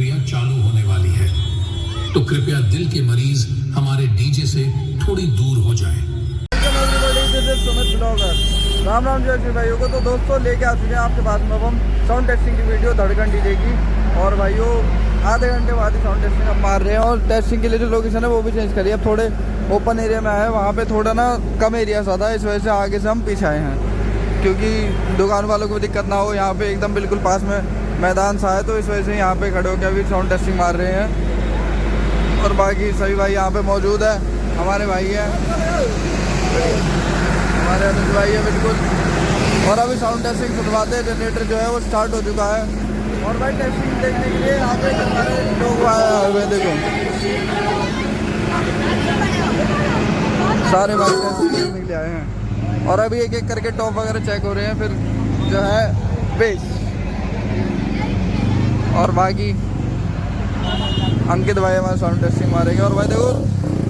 प्रक्रिया चालू होने वाली है, तो कृपया दिल के मरीज हमारे डीजे से थोड़ी दूर हो जाएं। राम राम जय श्री भाइयों को। तो दोस्तों लेके आ चुके हैं आपके पास में हम साउंड टेस्टिंग की वीडियो धड़कन डीजे की। और भाइयों आधे घंटे बाद ही साउंड टेस्टिंग हम मार रहे हैं और टेस्टिंग के लिए जो लोकेशन है वो भी चेंज करिए। अब थोड़े ओपन एरिया में आए, वहाँ पे थोड़ा ना कम एरिया सा था, इस वजह से आगे से हम पीछे आए हैं क्योंकि दुकान वालों को भी दिक्कत ना हो। यहाँ पे एकदम बिल्कुल पास में मैदान सा है, तो इस वजह से यहाँ पे खड़े होकर अभी साउंड टेस्टिंग मार रहे हैं। और बाकी सभी भाई यहाँ पे मौजूद है, हमारे भाई हैं, हमारे अनुज भाई है बिल्कुल। और अभी साउंड टेस्टिंग सुनवाते हैं, जनरेटर जो है वो स्टार्ट हो चुका है। और भाई टेस्टिंग देखने के लिए यहाँ पे हमारे लोग आए हुए, देखो सारे भाई टेस्टिंग देखने के लिए आए हैं। और अभी एक एक करके टॉप वगैरह चेक हो रहे हैं, फिर जो है बेस। और बाकी अंकित भाई हमारे साउंड टेस्टिंग मारेंगे। और भाई देखो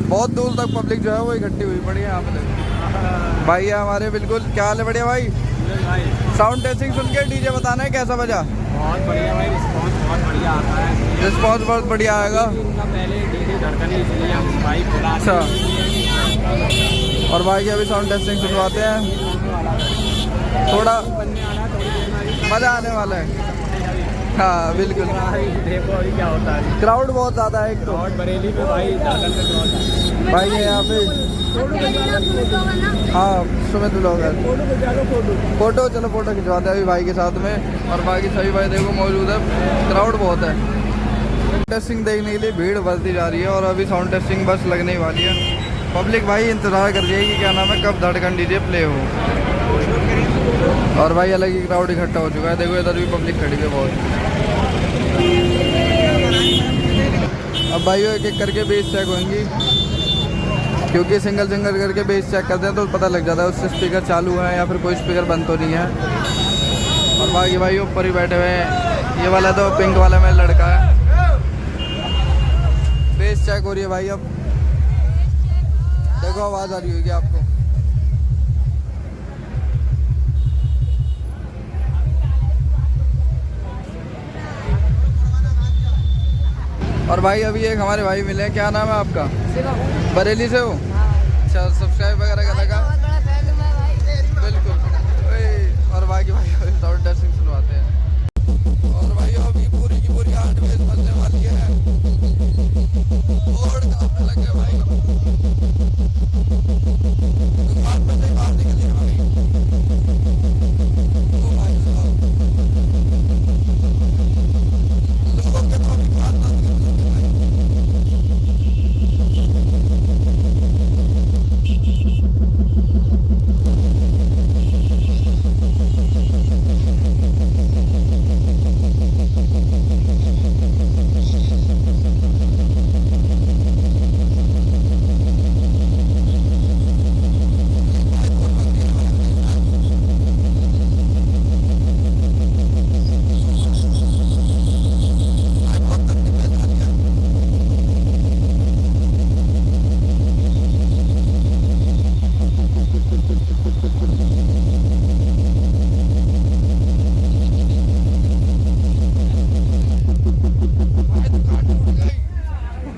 बहुत दूर तक पब्लिक जो है वो इकट्ठी हुई पड़ी है यहाँ पे। देखो भाई है हमारे बिल्कुल। क्या हाल है? बढ़िया भाई। साउंड टेस्टिंग सुन के डीजे बताना है कैसा बजा? बहुत बढ़िया भाई, रिस्पॉन्स बहुत बढ़िया आता है। रिस्पॉन्स बहुत बढ़िया आएगा। पहले डीजे धड़कन ही इसलिए हम भाई बुला। अच्छा। और भाई की अभी साउंड टेस्टिंग सुनवाते हैं, थोड़ा मज़ा आने वाला है। हाँ बिल्कुल। देखो अभी क्या होता है, क्राउड बहुत ज़्यादा है। एक तो और बरेली में भाई धड़कन में क्राउड भाई है यहाँ पे। हाँ सुमित ब्लॉगर फोटो, चलो फोटो खिंचवाते हैं अभी भाई के साथ में। और बाकी सभी भाई देखो मौजूद है, क्राउड बहुत है। टेस्टिंग देखने के लिए भीड़ बढ़ती जा रही है और अभी साउंड टेस्टिंग बस लगने ही वाली है। पब्लिक भाई इंतज़ार कर रही है कि क्या नाम है, कब धड़कन डीजे प्ले हो। और भाई अलग ही क्राउड इकट्ठा हो चुका है, देखो इधर भी पब्लिक खड़ी है बहुत। अब भाइयों एक एक करके बेस चेक होंगी, क्योंकि सिंगल सिंगल करके बेस चेक करते हैं तो पता लग जाता है उससे स्पीकर चालू है या फिर कोई स्पीकर बंद तो नहीं है। और बाकी भाई ऊपर ही बैठे हुए हैं, ये वाला तो पिंक वाला मेरा लड़का है। बेस चेक हो रही है भाई। अब देखो आवाज़ आ रही होगी आपको। और भाई अभी एक हमारे भाई मिले हैं, क्या नाम है आपका? बरेली से हो? अच्छा, सब्सक्राइब वगैरह का लगा? बिल्कुल। और बाकी भाई साउंड टेस्टिंग सुनवाते हैं। और भाई अभी पूरी की पूरी 8 बेस बजने वाली है और काफी लगे भाई। दुकान में से बाहर निकले भाई। ओ भाई साहब लोगों के तो अभी बात ना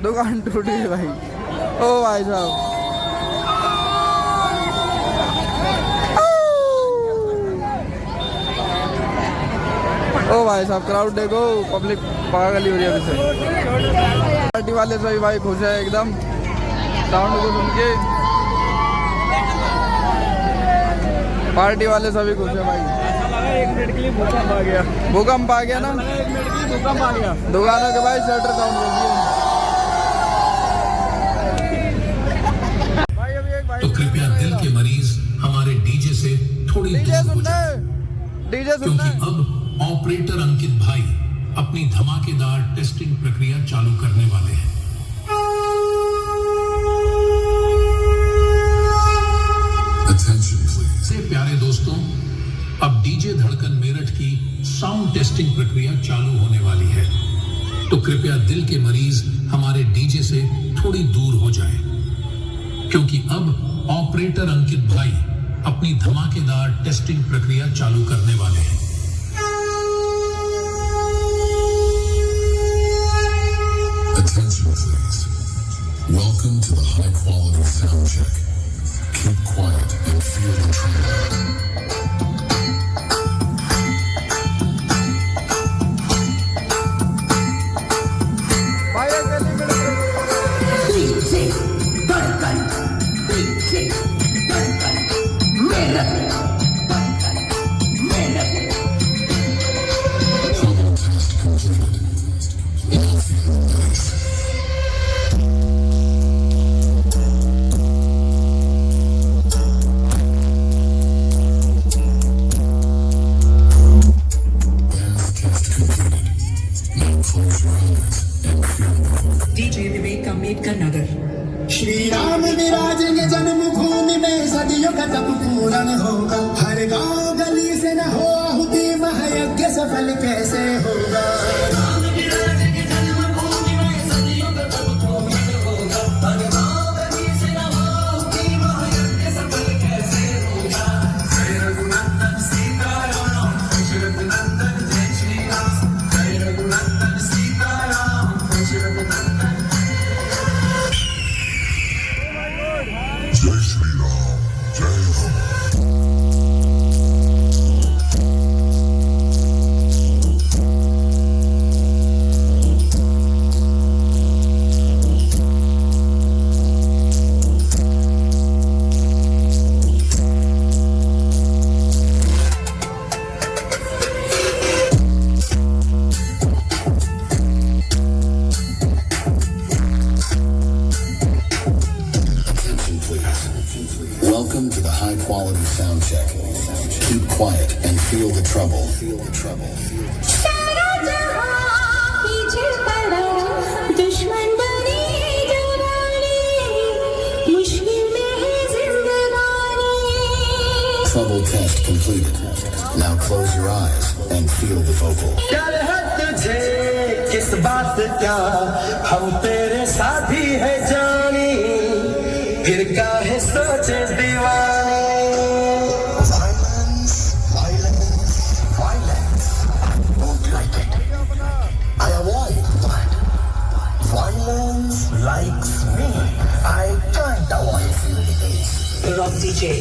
दुकान टूट गई भाई। ओ भाई साहब ओ भाई साहब क्राउड देखो, पब्लिक पागल ही हो रही है अभी से। पार्टी वाले सभी भाई खुश है एकदम साउंड को सुन के। पार्टी वाले सभी खुश है भाई। 1 मिनट के लिए भूकंप आ गया। भूकंप आ गया ना? 1 मिनट के लिए भूकंप आ गया। दुकानों के भाई शटर डाउन हो गई। तो कृपया दिल के मरीज हमारे डीजे से थोड़ी दूर हो जाएं, क्योंकि अब ऑपरेटर अंकित भाई अपनी धमाकेदार टेस्टिंग प्रक्रिया चालू करने वाले हैं। Attention please। से प्यारे दोस्तों, अब डीजे धड़कन मेरठ की साउंड टेस्टिंग प्रक्रिया चालू होने वाली है, तो कृपया दिल के मरीज हमारे डीजे से थोड़ी दूर हो जाएं, क्योंकि अब ऑपरेटर अंकित भाई अपनी धमाकेदार टेस्टिंग प्रक्रिया चालू करने वाले हैं। Attention please. Welcome to the high quality sound check. Keep quiet and feel the tremor. Trouble test completed. Now feel the bass. DJ विवेक अम्बेडकर नगर। श्री राम विराजेंगे जन्मभूमि में, सदियों का तप पूर्ण होगा। हर गांव गली से न हो आहुति, महायज्ञ सफल कैसे होगा। राम विराजेंगे जन्मभूमि में, सदियों का तप पूर्ण होगा। हर गांव गली से न हो आहुति, महायज्ञ सफल कैसे होगा। जय रघुनंदन सीताराम, दशरथ नंदन जय श्री राम। जय रघुनंदन सीताराम, दशरथ नंदन। जय श्री राम, जय Ram. Welcome to the high quality sound check. Keep quiet and feel the trouble. सारा जहां पीछे पड़ा, दुश्मन बने जवानी, मुश्किल में है जिंदगानी। Trouble test completed. Now close your eyes and feel the vocal. डर है तुझे किस बात का, हम तेरे साथी है जानी, फिर काहे सोचे दीवानी। Violence, don't like it. I avoid that. Violence likes me. I can't avoid feeling this. Rock DJ.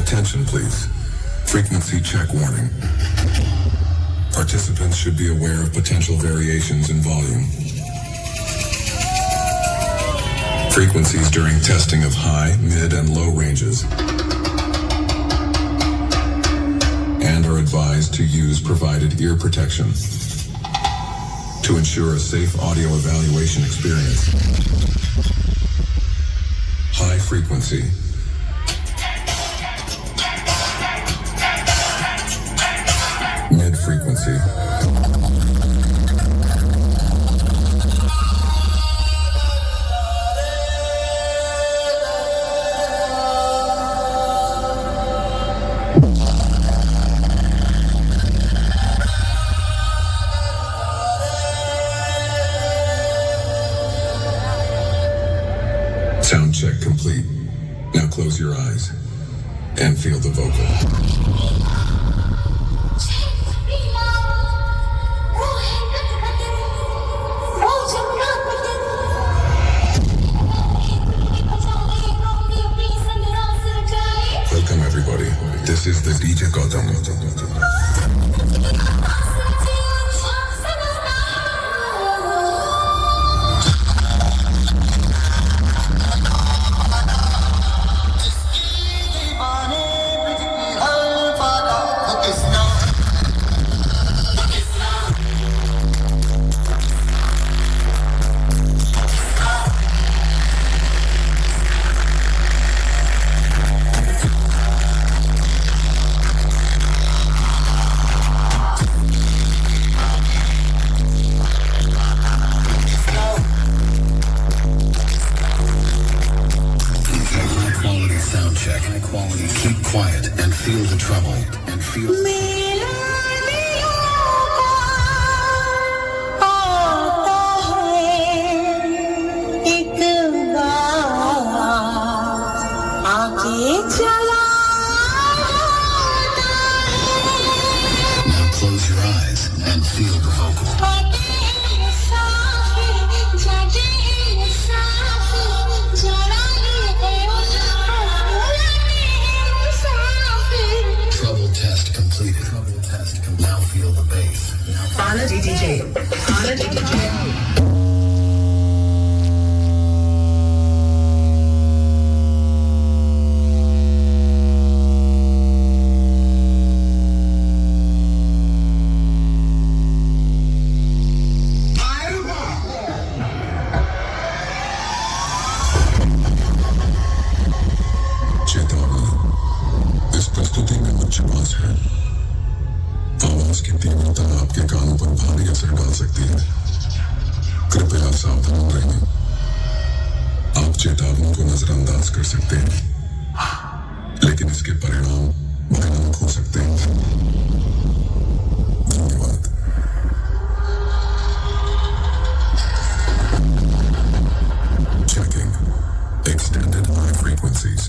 Attention please. Frequency check warning. Participants should be aware of potential variations in volume. Frequencies during testing of high, mid, and low ranges. And are advised to use provided ear protection to ensure a safe audio evaluation experience. High frequency. Mid frequency. Sound check complete. Now close your eyes and feel the vocal. quality. Keep quiet and feel the trouble. And feel. मेला आता है एक बार आके चला Now close your eyes and feel the vocal. Trouble test completed. Trouble test completed. Now feel the bass. Anna DJ. Anna DJ. चेतावनी, इस प्रस्तुति में उच्च बास है। आवाज की तीव्रता आपके कानों पर भारी असर डाल सकती है। कृपया सावधान रहें। आप चेतावनी को नजरअंदाज कर सकते हैं, लेकिन इसके परिणाम भयानक हो सकते हैं। धन्यवाद। Checking. Extended high frequencies.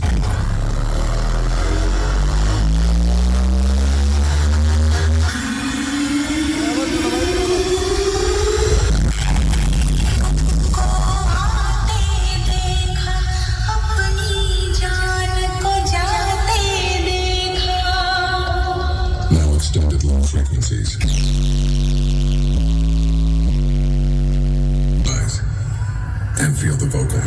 Now extended low frequencies. Eyes. And feel the vocal.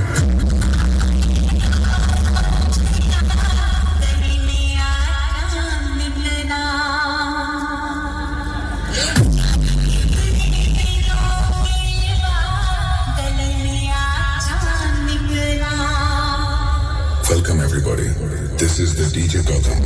Welcome everybody. This is the DJ Gautam.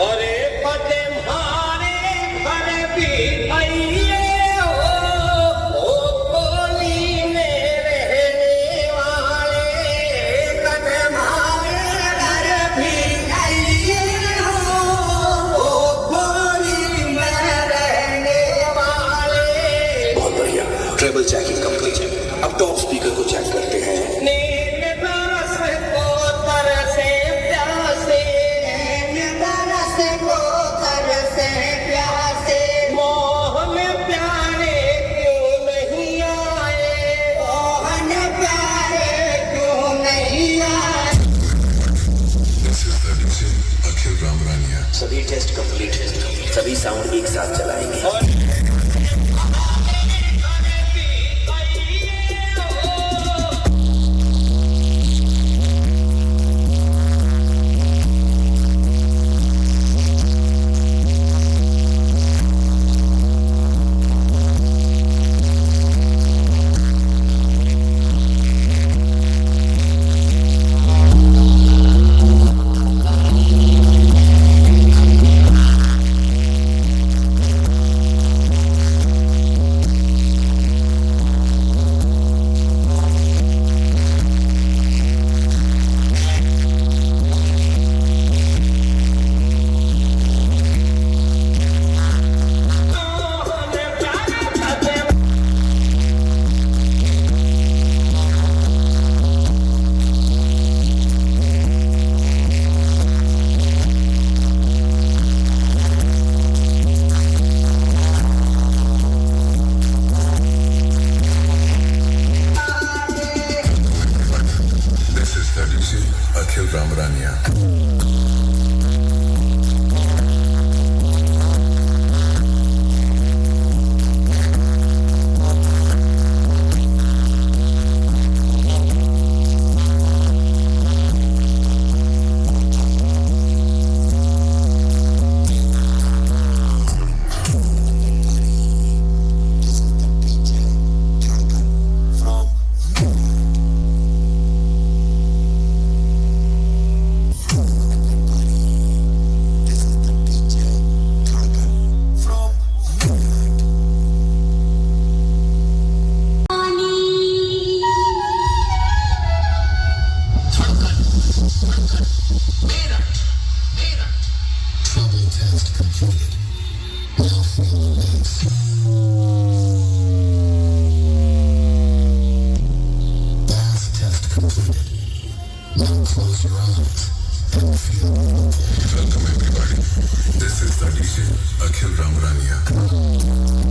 अरे पते मारे घर भी आइए ओ कोली में रहने वाले पते मारे घर भी आइए ओ कोली में रहने वाले। बहुत बढ़िया। ट्रेबल चेकिंग कंप्लीट है। अब टॉप स्पीकर को चेक करते हैं। नील बरस को तरसे प्यासे मोह में प्यारे क्यों नहीं आए, मोहन प्यारे क्यों नहीं आए। This is the DJ Akhil Ramrania. सभी टेस्ट कंप्लीट है। सभी साउंड एक साथ चलाएंगे। Welcome everybody. This is the DJ Akhil Ramrania.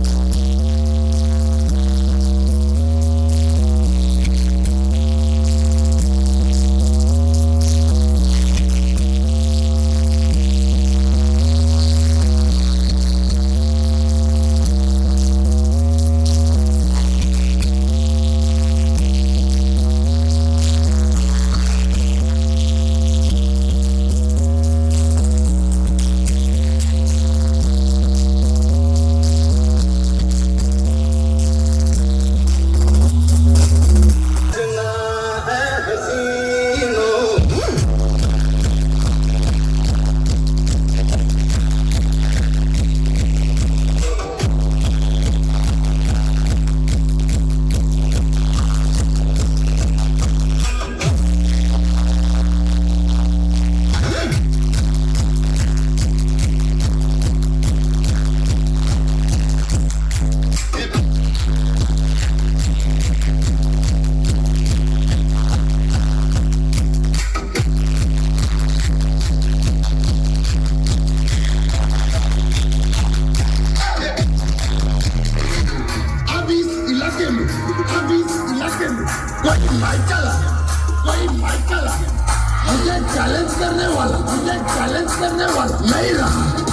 मुझे चैलेंज करने वाला नहीं रहा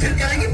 फिर करेंगे